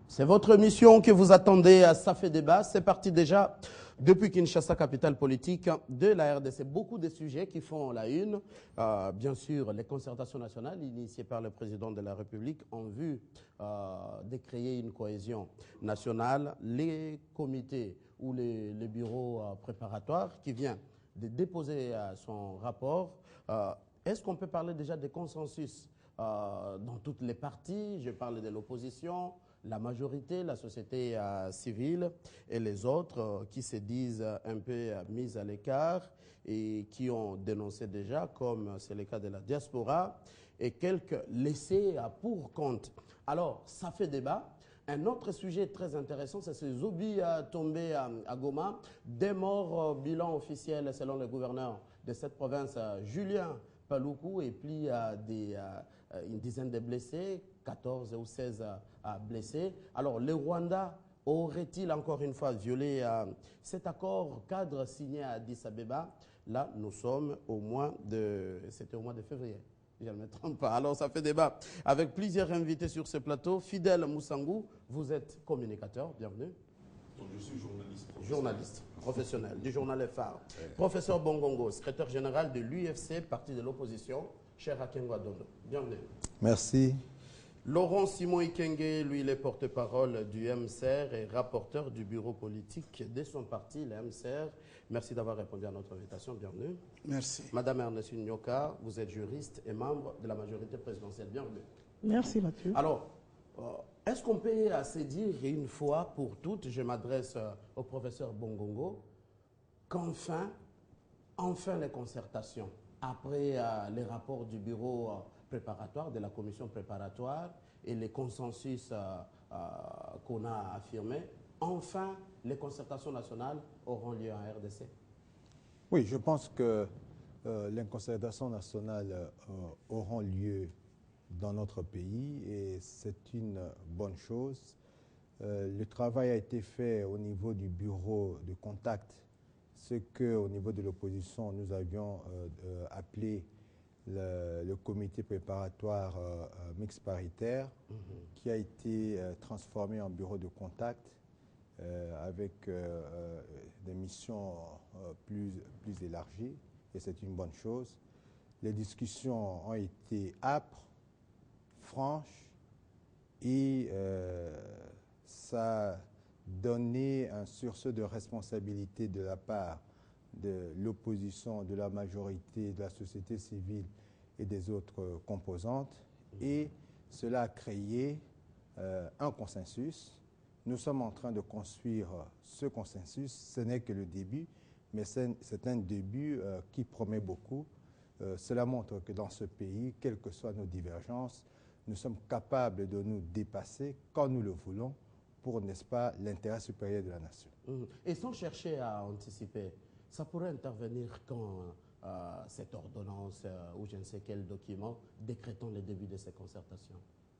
C'est votre émission que vous attendez à Ça fait débat. C'est parti déjà depuis Kinshasa, capitale politique de la RDC. Beaucoup de sujets qui font la une. Bien sûr, les concertations nationales initiées par le président de la République en vue de créer une cohésion nationale. Les comités ou les bureaux préparatoires qui viennent de déposer son rapport. Est-ce qu'on peut parler déjà de consensus dans toutes les parties? Je parle de l'opposition, la majorité, la société civile et les autres qui se disent un peu mis à l'écart et qui ont dénoncé déjà, comme c'est le cas de la diaspora, et quelques laissés pour compte. Alors, ça fait débat. Un autre sujet très intéressant, c'est ces Zobi tombés à Goma. Des morts, bilan officiel selon le gouverneur de cette province, Julien Paloukou, et puis une dizaine de blessés, 14 ou 16 blessés. Alors, le Rwanda aurait-il encore une fois violé cet accord cadre signé à Addis Abeba? Là, nous sommes c'était au mois de février. Je ne me trompe pas. Alors, ça fait débat avec plusieurs invités sur ce plateau. Fidèle Moussangou, vous êtes communicateur, bienvenue. Je suis journaliste. Journaliste professionnel du journal Phare. Professeur Bongongo, secrétaire général de l'UFC, parti de l'opposition, cher Akengo Adondo. Bienvenue. Merci. Laurent Simon Ikenge, lui, il est porte-parole du MCR et rapporteur du bureau politique de son parti, le MCR. Merci d'avoir répondu à notre invitation. Bienvenue. Merci. Madame Ernestine Nyoka, vous êtes juriste et membre de la majorité présidentielle. Bienvenue. Merci Mathieu. Alors, est-ce qu'on peut se dire une fois pour toutes, je m'adresse au professeur Bongongo, qu'enfin les concertations, après les rapports du bureau préparatoire, de la commission préparatoire et les consensus qu'on a affirmés, enfin les concertations nationales auront lieu en RDC? Oui, je pense que les concertations nationales auront lieu dans notre pays et c'est une bonne chose. Le travail a été fait au niveau du bureau de contact, ce qu'au niveau de l'opposition nous avions appelé le comité préparatoire mixte paritaire, qui a été transformé en bureau de contact avec des missions plus élargies, et c'est une bonne chose. Les discussions ont été âpres, franches, et ça a donné un sursaut de responsabilité de la part de l'opposition, de la majorité, de la société civile et des autres composantes. Et cela a créé un consensus. Nous sommes en train de construire ce consensus. Ce n'est que le début, mais c'est un début qui promet beaucoup. Cela montre que dans ce pays, quelles que soient nos divergences, nous sommes capables de nous dépasser quand nous le voulons pour, n'est-ce pas, l'intérêt supérieur de la nation. Et sans chercher à anticiper, ça pourrait intervenir quand cette ordonnance ou je ne sais quel document décrétant le début de ces concertations?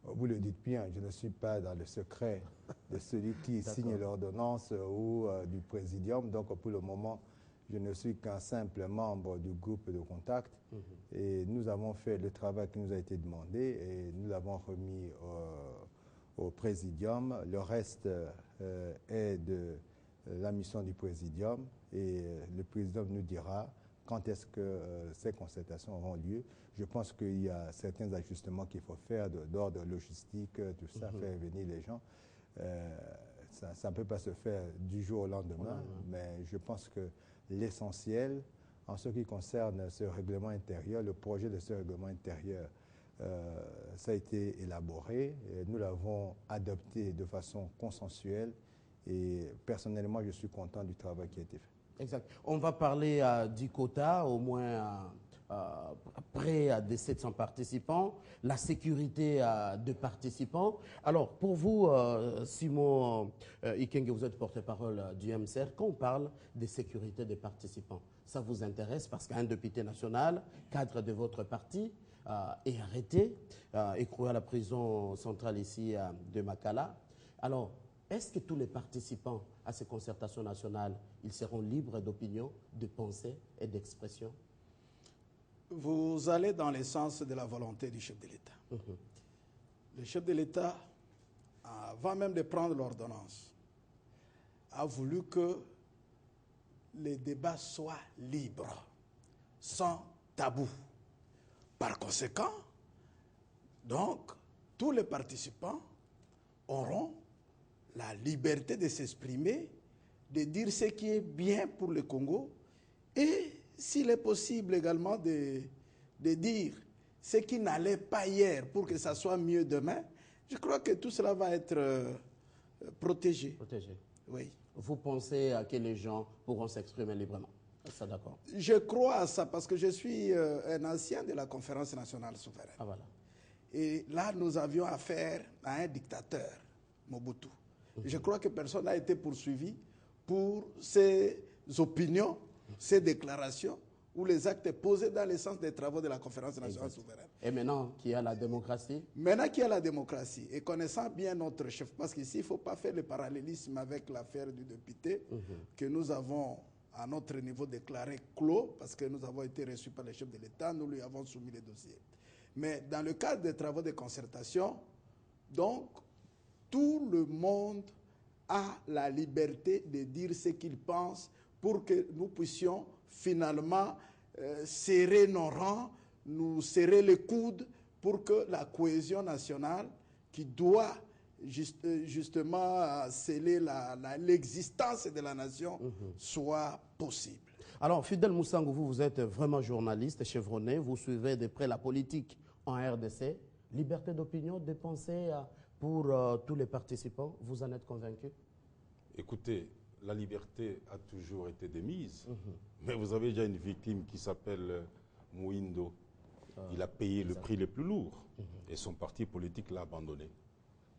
Vous le dites bien, je ne suis pas dans le secret de celui qui signe l'ordonnance ou du présidium. Donc pour le moment, je ne suis qu'un simple membre du groupe de contact. Et nous avons fait le travail qui nous a été demandé et nous l'avons remis au présidium. Le reste est de la mission du présidium et le présidium nous dira quand est-ce que ces concertations auront lieu. Je pense qu'il y a certains ajustements qu'il faut faire d'ordre logistique, tout ça, faire venir les gens. Ça ne peut pas se faire du jour au lendemain, mais je pense que l'essentiel, en ce qui concerne ce règlement intérieur, le projet de ce règlement intérieur, ça a été élaboré. Nous l'avons adopté de façon consensuelle et personnellement, je suis content du travail qui a été fait. Exact. On va parler du quota, au moins près de 700 participants, la sécurité de participants. Alors, pour vous, Simon Ikenge, vous êtes porte-parole du MCR, quand on parle de sécurité des participants, ça vous intéresse parce qu'un député national, cadre de votre parti, est arrêté, écroué à la prison centrale ici de Makala. Alors, est-ce que tous les participants à ces concertations nationales, ils seront libres d'opinion, de pensée et d'expression? Vous allez dans le sens de la volonté du chef de l'État. Le chef de l'État avant même de prendre l'ordonnance, a voulu que les débats soient libres, sans tabou. Par conséquent, donc, tous les participants auront la liberté de s'exprimer, de dire ce qui est bien pour le Congo et, s'il est possible également, de dire ce qui n'allait pas hier pour que ça soit mieux demain. Je crois que tout cela va être protégé. Protégé. Oui. Vous pensez que les gens pourront s'exprimer librement? Ça, d'accord. Je crois à ça parce que je suis un ancien de la Conférence nationale souveraine. Ah, voilà. Et là, nous avions affaire à un dictateur, Mobutu. Je crois que personne n'a été poursuivi pour ses opinions, ses déclarations ou les actes posés dans le sens des travaux de la Conférence nationale souveraine. Et maintenant qu'il y a la démocratie? Maintenant qu'il y a la démocratie, et connaissant bien notre chef, parce qu'ici, il ne faut pas faire le parallélisme avec l'affaire du député que nous avons, à notre niveau, déclaré clos, parce que nous avons été reçus par le chef de l'État, nous lui avons soumis les dossiers. Mais dans le cadre des travaux de concertation, donc, tout le monde a la liberté de dire ce qu'il pense pour que nous puissions finalement serrer nos rangs, nous serrer les coudes pour que la cohésion nationale qui doit justement sceller l'existence de la nation soit possible. Alors, Fidèle Moussangou, vous êtes vraiment journaliste chevronné, vous suivez de près la politique en RDC. Liberté d'opinion, de pensée pour tous les participants, vous en êtes convaincu? Écoutez, la liberté a toujours été démise, mais vous avez déjà une victime qui s'appelle Mouindo. Il a payé le prix le plus lourd et son parti politique l'a abandonné.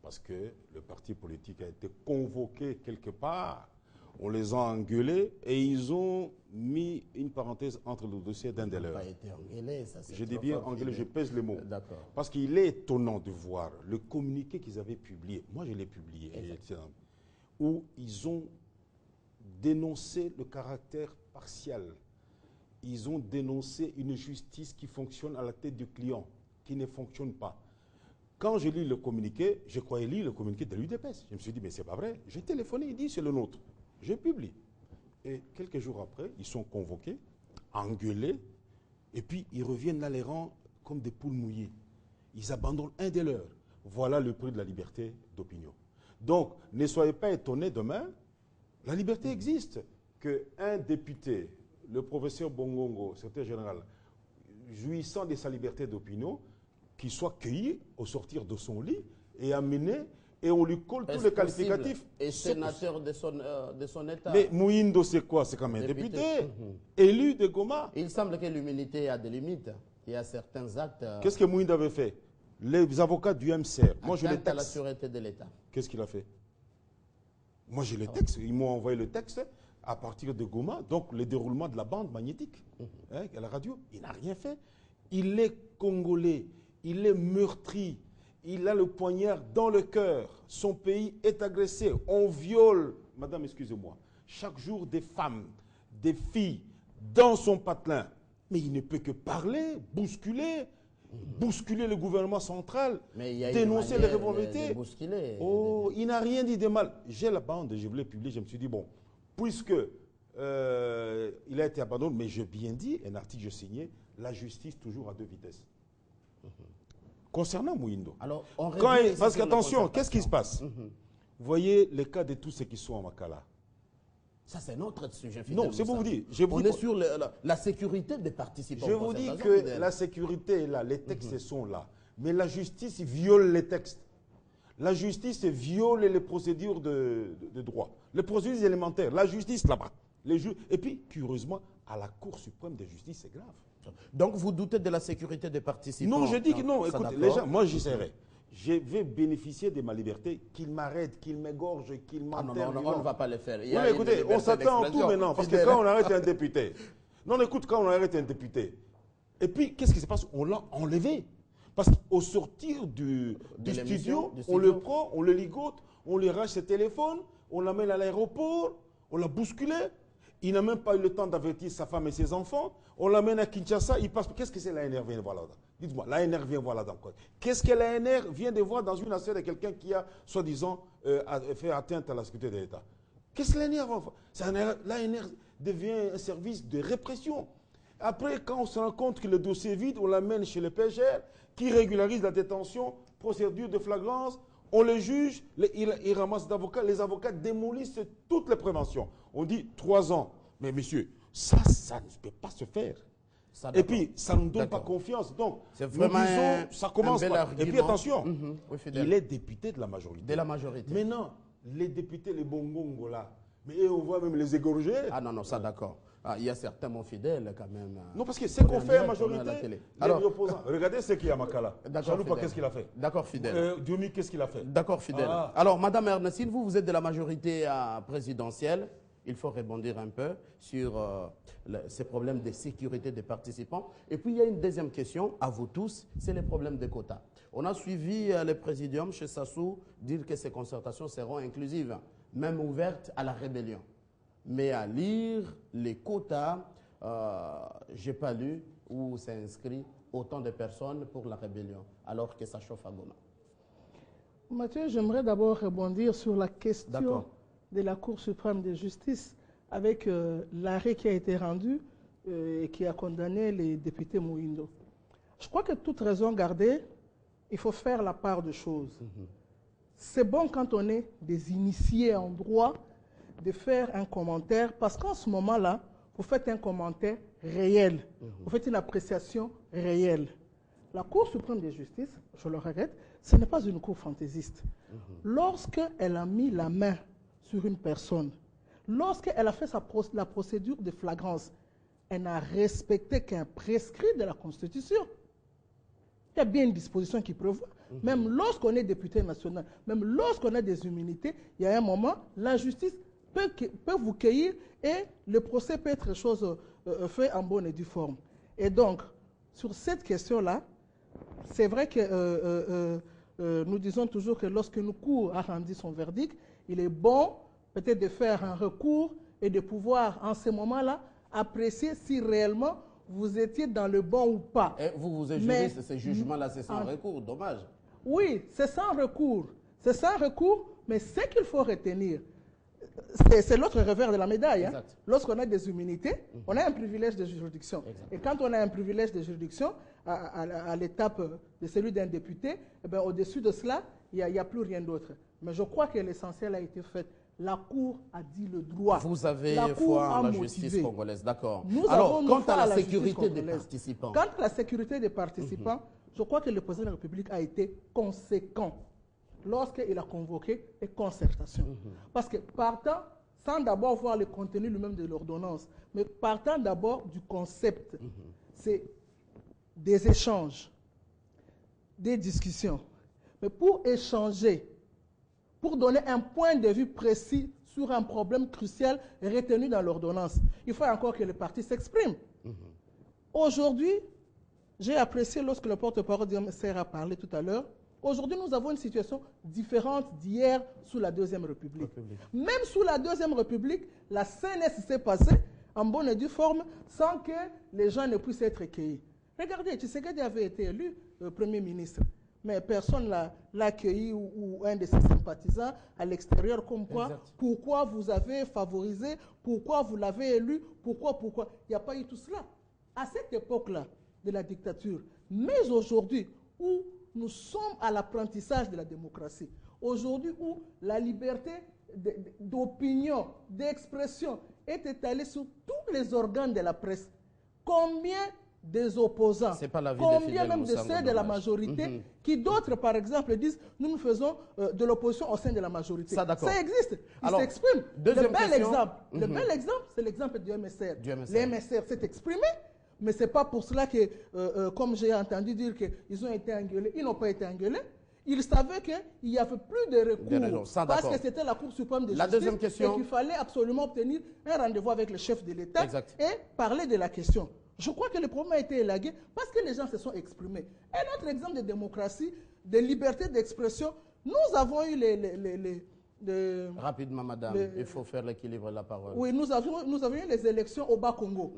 Parce que le parti politique a été convoqué quelque part, on les a engueulés et ils ont mis une parenthèse entre le dossier d'un des leurs. Pas été engueulé, ça, Je dis bien engueulé, je pèse les mots. D'accord. Parce qu'il est étonnant de voir le communiqué qu'ils avaient publié. Moi, je l'ai publié. Où ils ont dénoncé le caractère partial. Ils ont dénoncé une justice qui fonctionne à la tête du client, qui ne fonctionne pas. Quand je lis le communiqué, je croyais lire le communiqué de l'UDPS. Je me suis dit, mais c'est pas vrai. J'ai téléphoné, il dit, c'est le nôtre. Je publie. Et quelques jours après, ils sont convoqués, engueulés, et puis ils reviennent dans les rangs comme des poules mouillées. Ils abandonnent un des leurs. Voilà le prix de la liberté d'opinion. Donc, ne soyez pas étonnés demain, la liberté existe. Qu'un député, le professeur Bongongo, secrétaire général, jouissant de sa liberté d'opinion, qu'il soit cueilli au sortir de son lit et amené, et on lui colle tous les qualificatifs. Et sénateur de son État. Mais Mouindo, c'est quoi? C'est quand même un député, élu de Goma. Il semble que l'humilité a des limites. Il y a certains actes. Qu'est-ce que Mouindo avait fait? Les avocats du MCR, moi je les à la texte. sûreté de l'État. Qu'est-ce qu'il a fait? Moi j'ai les textes, ils m'ont envoyé le texte à partir de Goma, donc le déroulement de la bande magnétique à la radio. Il n'a rien fait. Il est congolais, il est meurtri, il a le poignard dans le cœur. Son pays est agressé, on viole, madame, excusez-moi, chaque jour des femmes, des filles dans son patelin. Mais il ne peut que parler, bousculer le gouvernement central, dénoncer les rivalités. Oh, il n'a rien dit de mal. J'ai la bande, je voulais publier, je me suis dit, bon, puisque il a été abandonné, mais j'ai bien dit, un article que j'ai signé, la justice toujours à deux vitesses. Concernant Mouindo, parce qu'attention, qu'est-ce qui se passe? Vous voyez les cas de tous ceux qui sont à Makala. Ça, c'est notre sujet. Non, c'est pour vous dire. On est sur la sécurité des participants. Je vous dis que la sécurité est là, les textes sont là. Mais la justice viole les textes. La justice viole les procédures de droit. Les procédures élémentaires. La justice là-bas. Et puis, curieusement, à la Cour suprême de justice, c'est grave. Donc, vous doutez de la sécurité des participants? Non, je dis que non. Écoutez, les gens, moi j'essaierai. Je vais bénéficier de ma liberté, qu'ils m'arrêtent, qu'ils m'égorgent, qu'ils m'enterrent. Non, on ne va pas le faire. Oui, mais écoutez, on s'attend à tout maintenant. Parce que quand on arrête un député, non, écoute, quand on arrête un député, et puis qu'est-ce qui se passe? On l'a enlevé. Parce qu'au sortir du studio, on le prend, on le ligote, on lui arrache ses téléphones, on l'amène à l'aéroport, on l'a bousculé. Il n'a même pas eu le temps d'avertir sa femme et ses enfants. On l'amène à Kinshasa, il passe. Qu'est-ce que c'est la énervé? Voilà. Dites-moi, l'ANR vient voir là-dedans. Qu'est-ce que l'ANR vient de voir dans une affaire de quelqu'un qui a, soi-disant, fait atteinte à la sécurité de l'État? Qu'est-ce que l'ANR va faire? L'ANR devient un service de répression. Après, quand on se rend compte que le dossier est vide, on l'amène chez le PGR, qui régularise la détention, procédure de flagrance, on le juge, il ramasse d'avocats, les avocats démolissent toutes les préventions. On dit 3 ans. Mais monsieur, ça ne peut pas se faire. Ça, et puis, ça ne nous donne pas confiance. Donc, nous disons, ça commence par... Et puis, attention, oui, il est député de la majorité. De la majorité. Maintenant, les députés, les bongongos là, mais on voit même les égorger. Ah non, ça d'accord. Ah, il y a certains mon fidèles quand même. Non, parce que c'est qu'on fait en majorité, les opposants. Regardez ce qu'il y a à Makala. Chaloupa, qu'est-ce qu'il a fait? D'accord, fidèle. Dioumi, qu'est-ce qu'il a fait? D'accord, fidèle. Alors, Madame Ernestine, vous êtes de la majorité présidentielle. Il faut rebondir un peu sur ces problèmes de sécurité des participants. Et puis, il y a une deuxième question à vous tous, c'est les problèmes de quotas. On a suivi le présidium chez Sassou dire que ces concertations seront inclusives, même ouvertes à la rébellion. Mais à lire les quotas, je n'ai pas lu où c'est inscrit autant de personnes pour la rébellion, alors que ça chauffe à Goma. Mathieu, j'aimerais d'abord rebondir sur la question de la Cour suprême de justice avec l'arrêt qui a été rendu et qui a condamné les députés Mouindo. Je crois que toute raison gardée, il faut faire la part de choses. C'est bon quand on est des initiés en droit de faire un commentaire parce qu'en ce moment-là, vous faites un commentaire réel, vous faites une appréciation réelle. La Cour suprême de justice, je le regrette, ce n'est pas une cour fantaisiste. Lorsqu'elle a mis la main sur une personne, lorsqu'elle a fait la procédure de flagrance, elle n'a respecté qu'un prescrit de la Constitution. Il y a bien une disposition qui prévoit, même lorsqu'on est député national, même lorsqu'on a des immunités, il y a un moment, la justice peut vous cueillir et le procès peut être fait en bonne et due forme. Et donc, sur cette question-là, c'est vrai que nous disons toujours que lorsque une cour a rendu son verdict, il est bon peut-être de faire un recours et de pouvoir, en ce moment-là, apprécier si réellement vous étiez dans le bon ou pas. Et vous êtes juriste, ce jugement-là, c'est sans recours, dommage. Oui, c'est sans recours. C'est sans recours, mais ce qu'il faut retenir, c'est l'autre revers de la médaille. Hein. Lorsqu'on a des immunités, on a un privilège de juridiction. Et quand on a un privilège de juridiction, à l'étape de celui d'un député, eh au-dessus de cela, il n'y a plus rien d'autre. Mais je crois que l'essentiel a été fait. La Cour a dit le droit. Vous avez foi en la justice congolaise, d'accord. Alors, quant à la sécurité des participants. Quant à la sécurité des participants, je crois que le président de la République a été conséquent lorsqu'il a convoqué les concertations. Parce que partant, sans d'abord voir le contenu lui-même de l'ordonnance, mais partant d'abord du concept, c'est des échanges, des discussions. Mais pour échanger, pour donner un point de vue précis sur un problème crucial retenu dans l'ordonnance, il faut encore que les partis s'expriment. Aujourd'hui, j'ai apprécié lorsque le porte-parole du MSR a parlé tout à l'heure, aujourd'hui nous avons une situation différente d'hier sous la Deuxième République. Même sous la Deuxième République, la CNS s'est passée en bonne et due forme sans que les gens ne puissent être accueillis. Regardez, Tshisekedi avait été élu Premier ministre. Mais personne ne l'a accueilli ou un de ses sympathisants à l'extérieur comme quoi. Pourquoi vous avez favorisé, pourquoi vous l'avez élu, pourquoi. Il n'y a pas eu tout cela. À cette époque-là de la dictature, mais aujourd'hui où nous sommes à l'apprentissage de la démocratie, aujourd'hui où la liberté d'opinion, d'expression est étalée sur tous les organes de la presse, combien des opposants, combien même de ceux de la majorité, qui d'autres, par exemple, disent « nous faisons de l'opposition au sein de la majorité ». Ça existe, ils s'expriment. Le bel exemple, c'est l'exemple du MSR. Le MSR s'est exprimé, mais ce n'est pas pour cela que, comme j'ai entendu dire qu'ils ont été engueulés, ils n'ont pas été engueulés. Ils savaient qu'il n'y avait plus de recours parce que c'était la Cour suprême de justice et qu'il fallait absolument obtenir un rendez-vous avec le chef de l'État et parler de la question. Je crois que le problème a été élagué parce que les gens se sont exprimés. Un autre exemple de démocratie, de liberté d'expression, nous avons eu Rapidement, madame, il faut faire l'équilibre de la parole. Oui, nous avions eu les élections au Bas-Congo.